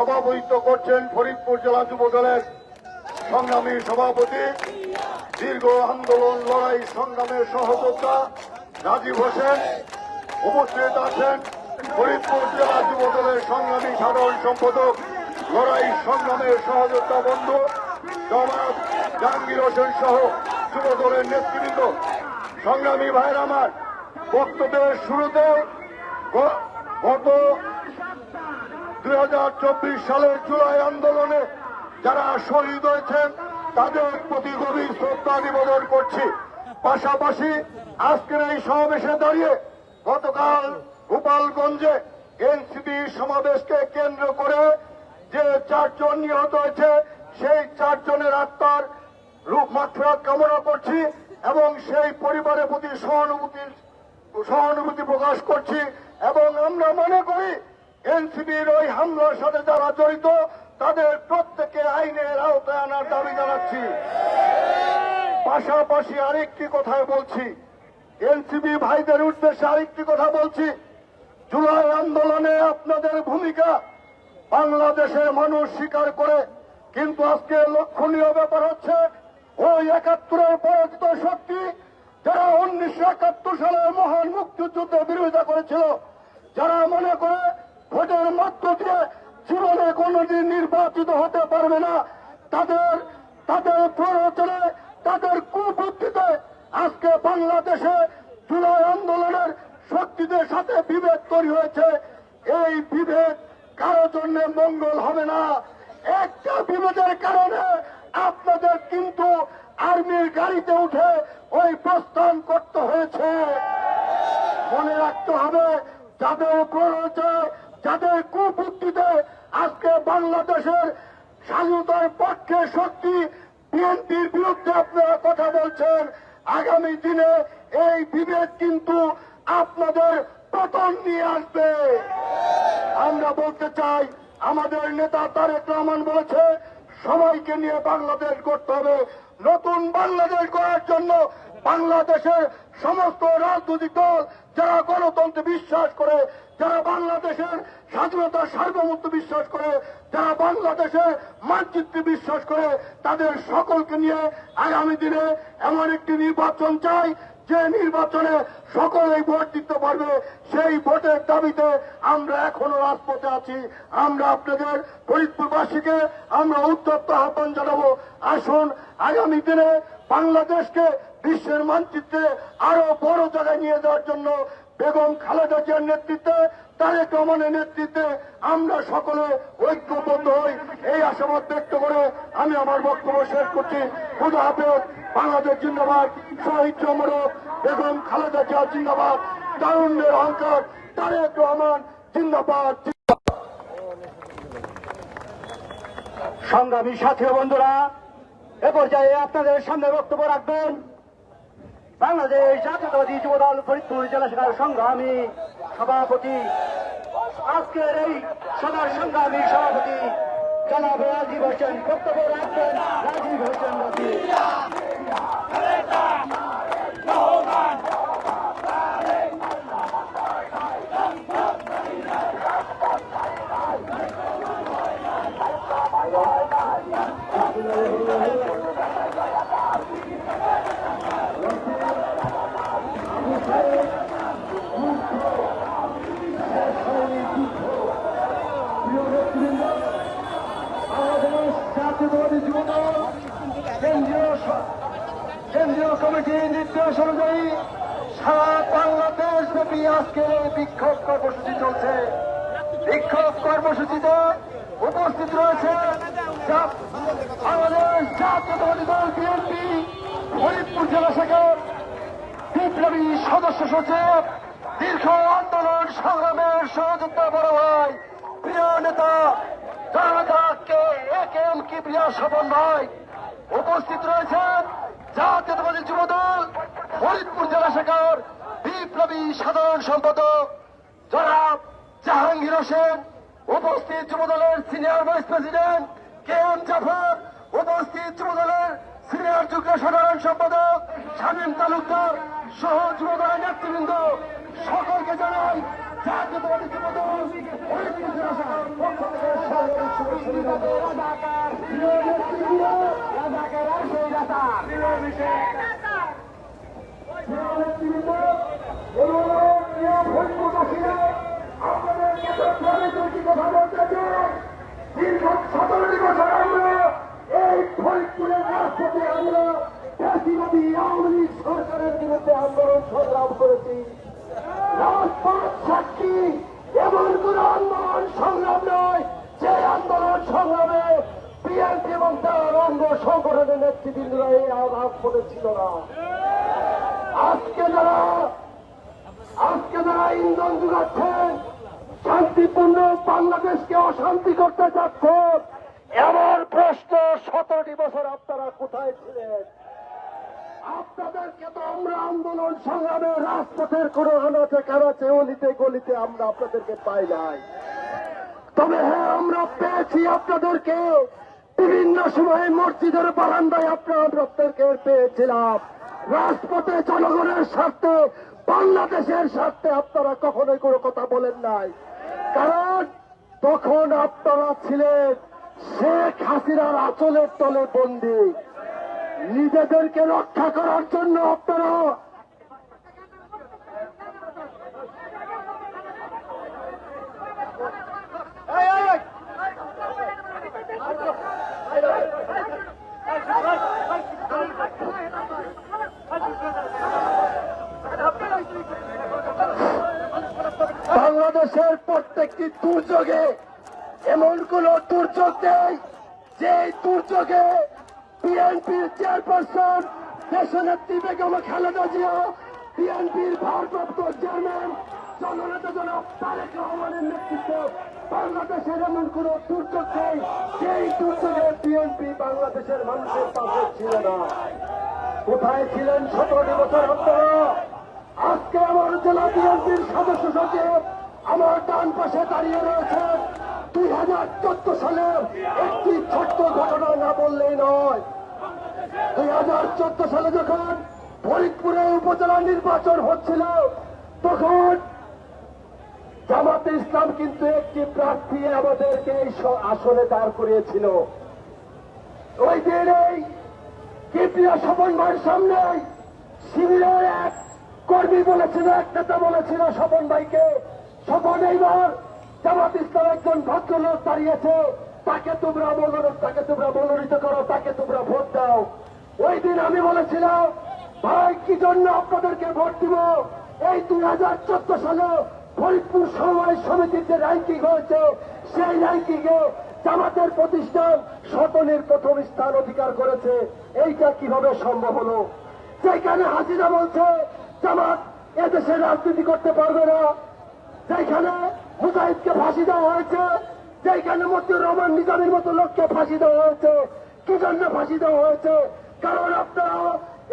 সভাপতিত্ব করছেন ফরিদপুর জেলা যুব দলের সংগ্রামী সভাপতি, দীর্ঘ আন্দোলন লড়াই সংগ্রামের সহযোদ্ধা রাজীব হোসেন। উপস্থিত আছেন ফরিদপুর জেলা যুব দলের সংগ্রামী সাধারণ সম্পাদক, লড়াই সংগ্রামের সহযোদ্ধা বন্ধু জনাব জাহাঙ্গীর হোসেন সহ যুব দলের নেতৃবৃন্দ। সংগ্রামী ভাইয়ের আমার, বক্তব্যের শুরুতে গত 2024 সালের জুলাই আন্দোলনে যারা শহীদ হয়েছেন তাদের প্রতি গভীর শ্রদ্ধা নিবেদন করছি। পাশাপাশি আজকের এই সমাবেশে দাঁড়িয়ে গতকাল গোপালগঞ্জে এনসিপি সমাবেশকে কেন্দ্র করে যে 4 জন নিহত হয়েছে সেই 4 জনের আত্মার রূপ মাগফিরাত কামনা করছি এবং সেই পরিবারের প্রতি সহানুভূতি প্রকাশ করছি। এবং আমরা মনে করি এনসিপির ওই হামলার সাথে যারা জড়িত তাদের প্রত্যেককে আইনের আওতায় আনার দাবি জানাচ্ছি। পাশাপাশি আরেকটি কথা বলছি, এনসিপি ভাইদের উদ্দেশ্যে আরেকটি কথা বলছি। জুলাই আন্দোলনে আপনাদের ভূমিকা বাংলাদেশের মানুষ স্বীকার করে, কিন্তু আজকে লক্ষণীয় ব্যাপার হচ্ছে ওই 71-এর পরাজিত শক্তি যারা 1971 সালে মহান মুক্তিযুদ্ধে বিরোধিতা করেছিল, যারা মনে করে ভোটের মাত্র দিয়ে জীবনে কোনদিন নির্বাচিত হতে পারবে না, তাদের প্ররোচনে, তাদের কুবুদ্ধিতে আজকে বাংলাদেশে জুলাই আন্দোলনের শক্তিদের সাথে বিভেদ তৈরি হয়েছে। এই বিভেদ কারোর জন্য মঙ্গল হবে না। একটা বিভেদের কারণে আপনাদের কিন্তু আর্মির গাড়িতে উঠে ওই প্রস্থান করতে হয়েছে। মনে রাখতে হবে, যাদের প্ররোচনায়, যাদের কুবুদ্ধিতে আজকে বাংলাদেশের স্বাধীনতার পক্ষে শক্তি বিএনপির বিরুদ্ধে আপনারা কথা বলছেন, আগামী দিনে এই বিভেদ কিন্তু আপনাদের পতন নিয়ে আসবে। আমরা বলতে চাই, আমাদের নেতা তারেক রহমান বলেছে সবাইকে নিয়ে বাংলাদেশ গড়তে হবে। নতুন বাংলাদেশ গড়ার জন্য বাংলাদেশের সমস্ত রাজনৈতিক দল যারা গণতন্ত্রে বিশ্বাস করে, যারা বাংলাদেশের স্বাধীনতার সার্বভৌমত্ব বিশ্বাস করে, যারা বাংলাদেশের মানচিত্রে বিশ্বাস করে, তাদের সকলকে নিয়ে আগামী দিনে এমন একটি নির্বাচন চাই যে নির্বাচনে সকলেই ভোট দিতে পারবে। সেই ভোটের দাবিতে আমরা এখনো রাজপথে আছি। আমরা আপনাদের ফরিদপুরবাসীকে আমরা উত্তপ্ত আহ্বান জানাবো, আসুন আগামী দিনে বাংলাদেশকে বিশ্বের মানচিত্রে আরো বড় জায়গায় নিয়ে যাওয়ার জন্য বেগম খালেদা জিয়ার নেতৃত্বে, তারেক রহমানের নেতৃত্বে আমরা সকলে ঐক্যবদ্ধ হই। এই আশাবাদ ব্যক্ত করে আমি আমার বক্তব্য শেষ করছি। খুদা হাফেজ। বাংলাদেশ জিন্দাবাদ। শহীদ সমরক বেগম খালেদা জিয়া জিন্দাবাদ। তারুণ্যের অহংকার তারেক রহমান জিন্দাবাদ। সংগ্রামী সাথী ও বন্ধুরা, এ পর্যায়ে আপনাদের সামনে বক্তব্য রাখবেন বাংলাদেশ জাতীয়তাবাদী যুবদল ফরিদপুর জেলা শাখার সংগ্রামী সভাপতি, আজকের এই সভার সংগ্রামী সভাপতি জনাব রাজীব হোসেন। বক্তব্য রাখবেন রাজীব হোসেন। কেন্দ্রীয় কমিটির নির্দেশ অনুযায়ী সারা বাংলাদেশ ব্যাপী আজকে বিক্ষোভ কর্মসূচি চলছে। বিক্ষোভ কর্মসূচিতে উপস্থিত রয়েছে বাংলাদেশ জাতীয়তাবাদী দল বিএনপি ফরিদপুর জেলা শাখার বিপ্লবী সদস্য সচিব, দীর্ঘ আন্দোলন সংগ্রামের সহযোদ্ধা বড় ভাই, প্রিয় নেতা জনতা এম কিবরিয়া স্বপন ভাই। উপস্থিত রয়েছেন জাতীয়তাবাদী যুবদল ফরিদপুর জেলা শাখার বিপ্লবী সাধারণ সম্পাদক জনাব জাহাঙ্গীর হোসেন। উপস্থিত যুবদলের senior vice president KM Zafar. উপস্থিত যুবদলের সিনিয়র যুগ্ম সাধারণ সম্পাদক শামীম তালুকদার সহ যুবদলের নেতৃবৃন্দ, সকলকে জানাই জাতীয়তাবাদী যুবদল ফরিদপুর জেলা শাখার পক্ষ থেকে রাজাকার আর সেই রাজার কথা বলতে চাই, দীর্ঘ 17 বছর আমরা এই ফরিদপুরের রাজপথে আমরা ফ্যাসিবাদী আওয়ামী লীগ সরকারের বিরুদ্ধে আন্দোলন সংগ্রাম করেছি। রাজপথ সাক্ষী এমন কোন আন্দোলন সংগ্রাম নয় যে আন্দোলন সংগ্রামে বিএনপি এবং তার অঙ্গ সংগঠনের নেতৃবৃন্দরা এই আঘাত করেছিল না। আজকে যারা ইন্ধন যোগাচ্ছেন, শান্তিপূর্ণ বাংলাদেশকে অশান্তি করতে যাচ্ছেন, এমন প্রশ্ন 17টি বছর আপনারা কোথায় ছিলেন? আপনাদেরকে তো আমরা আন্দোলন সংগ্রামে রাজপথের কোন আনাচে কানাচে অলিতে গলিতে আমরা আপনাদেরকে পাই নাই। তবে হ্যাঁ, আমরা পেয়েছি আপনাদেরকে বিভিন্ন সময়ে মসজিদের বারান্দায় আপনাদেরকে পেয়েছিলাম। রাজপথে জনগণের স্বার্থে, বাংলাদেশের স্বার্থে আপনারা কখনোই কোনো কথা বলেন নাই, কারণ তখন আপনারা ছিলেন শেখ হাসিনার আঁচলের তলে বন্দী। নিজেদেরকে রক্ষা করার জন্য আপনারা বাংলাদেশের প্রত্যেকটি দুর্যোগে এমন কোন দুর্যোগ নেই যে দুর্যোগে বিএনপির চেয়ারপারসন দেশনেত্রী বেগম খালেদা জিয়া, বিএনপির ভারপ্রাপ্ত চেয়ারম্যান জননেতা জনাব তারেক রহমানের নেতৃত্বে বাংলাদেশের এমন কোন দুর্যোগ নেই সেই দুর্যোগে বিএনপি বাংলাদেশের মানুষের পাশে ছিল না। কোথায় ছিলেন 17 বছর আপনারা? আজকে আমার জেলা বিএনপির সদস্য সচিব আমার ডান পাশে দাঁড়িয়ে রয়েছেন। 2014 সালের একটি ছোট্ট ঘটনা না বললেই নয়। 2014 সালে যখন ফরিদপুরে উপজেলা নির্বাচন হচ্ছিল, তখন জামাতে ইসলাম কিন্তু একটি প্রার্থী আমাদেরকে এই আসনে দাঁড় করিয়েছিল। ওই দিন এই কেপিয়া স্বপন ভাইয়ের সামনে শিবিরের এক কর্মী বলেছিল, এক নেতা বলেছিল স্বপন ভাইকে, স্বপন এইবার জামাত ইসলাম একজন ভদ্রলোক দাঁড়িয়েছে, তাকে তোমরা মনোনীত করো, তাকে তোমরা ভোট দাও। ওই দিন আমি বলেছিলাম, ভাই কি জন্য আপনাদেরকে ভোট দিব? এই 2014 সালে ফরিদপুর সমবায় সমিতির যে র্যাঙ্কিং হয়েছে, সেই র্যাঙ্কিংয়ে জামাতের প্রতিষ্ঠান স্বপনের প্রথম স্থান অধিকার করেছে। এইটা কিভাবে সম্ভব হলো? যেখানে হাসিনা বলছে জামাত এদেশে রাজনীতি করতে পারবে না, যেখানে মুজাহিদকে ফাঁসি দেওয়া হয়েছে, যেখানে মতিউর রহমান নিজামীর মতো লোককে ফাঁসি দেওয়া হয়েছে, কি জন্য ফাঁসি দেওয়া হয়েছে? কারণ আপনারা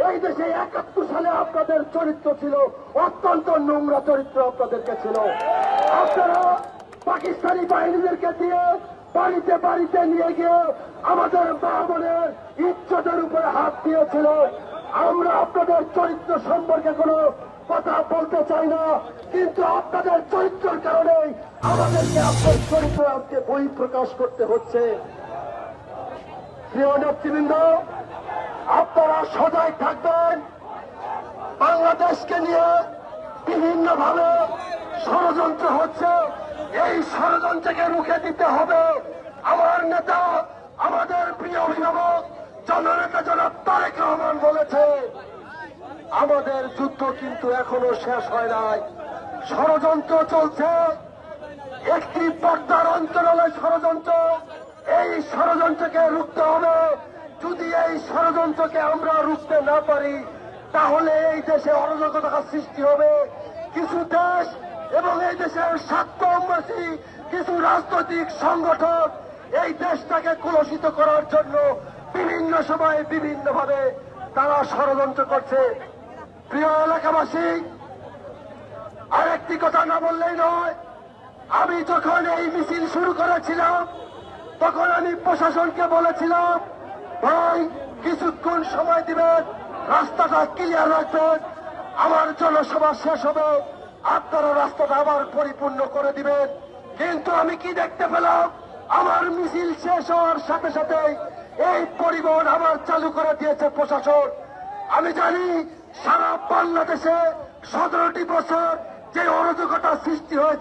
এই দেশে 71 সালে আপনাদের চরিত্র ছিল অত্যন্ত নোংরা চরিত্র, আপনাদেরকে ছিল। আপনারা পাকিস্তানি বাহিনীদেরকে দিয়ে বাড়িতে বাড়িতে নিয়ে গিয়ে আমাদের মা বোনের ইজ্জতের উপরে হাত দিয়েছিল। আমরা আপনাদের চরিত্র সম্পর্কে কোনো কথা বলতে চাই না, কিন্তু আপনাদের চরিত্রের কারণেই আমাদেরকে আপনার চরিত্র আজকে বহিঃপ্রকাশ করতে হচ্ছে। প্রিয় নেতৃবৃন্দ, আপনারা সজাগ থাকবেন। বাংলাদেশকে নিয়ে বিভিন্নভাবে ষড়যন্ত্র হচ্ছে, এই ষড়যন্ত্রকে রুখে দিতে হবে। আমার নেতা, আমাদের প্রিয় অভিভাবক জননেতা জনাব তারেক রহমান বলেছে, আমাদের যুদ্ধ কিন্তু এখনো শেষ হয় নাই, ষড়যন্ত্র চলছে। একটি পর্দার অন্তরালে ষড়যন্ত্র, এই ষড়যন্ত্রকে রুখতে হবে। যদি এই ষড়যন্ত্রকে আমরা রুখতে না পারি, তাহলে এই দেশে অরাজকতা সৃষ্টি হবে। কিছু দেশ এবং এই দেশের স্বার্থবাসী কিছু রাজনৈতিক সংগঠন এই দেশটাকে কলুষিত করার জন্য বিভিন্ন সময়ে বিভিন্নভাবে তারা ষড়যন্ত্র করছে। প্রিয় এলাকাবাসী, আরেকটি কথা না বললেই নয়, আমি যখন এই মিছিল শুরু করেছিলাম তখন আমি প্রশাসনকে বলেছিলাম, ভাই কিছুক্ষণ সময় দিবেন, রাস্তাটা ক্লিয়ার রাখবেন, আমার জনসভা শেষ হবে, আপনারা রাস্তাটা আবার পরিপূর্ণ করে দিবেন। কিন্তু আমি কি দেখতে পেলাম, আমার মিছিল শেষ হওয়ার সাথে সাথে এই পরিবহন আবার চালু করে দিয়েছে প্রশাসন। আমি জানি সারা বাংলাদেশে 17টি বছর যে অরাজকতা সৃষ্টি হয়েছে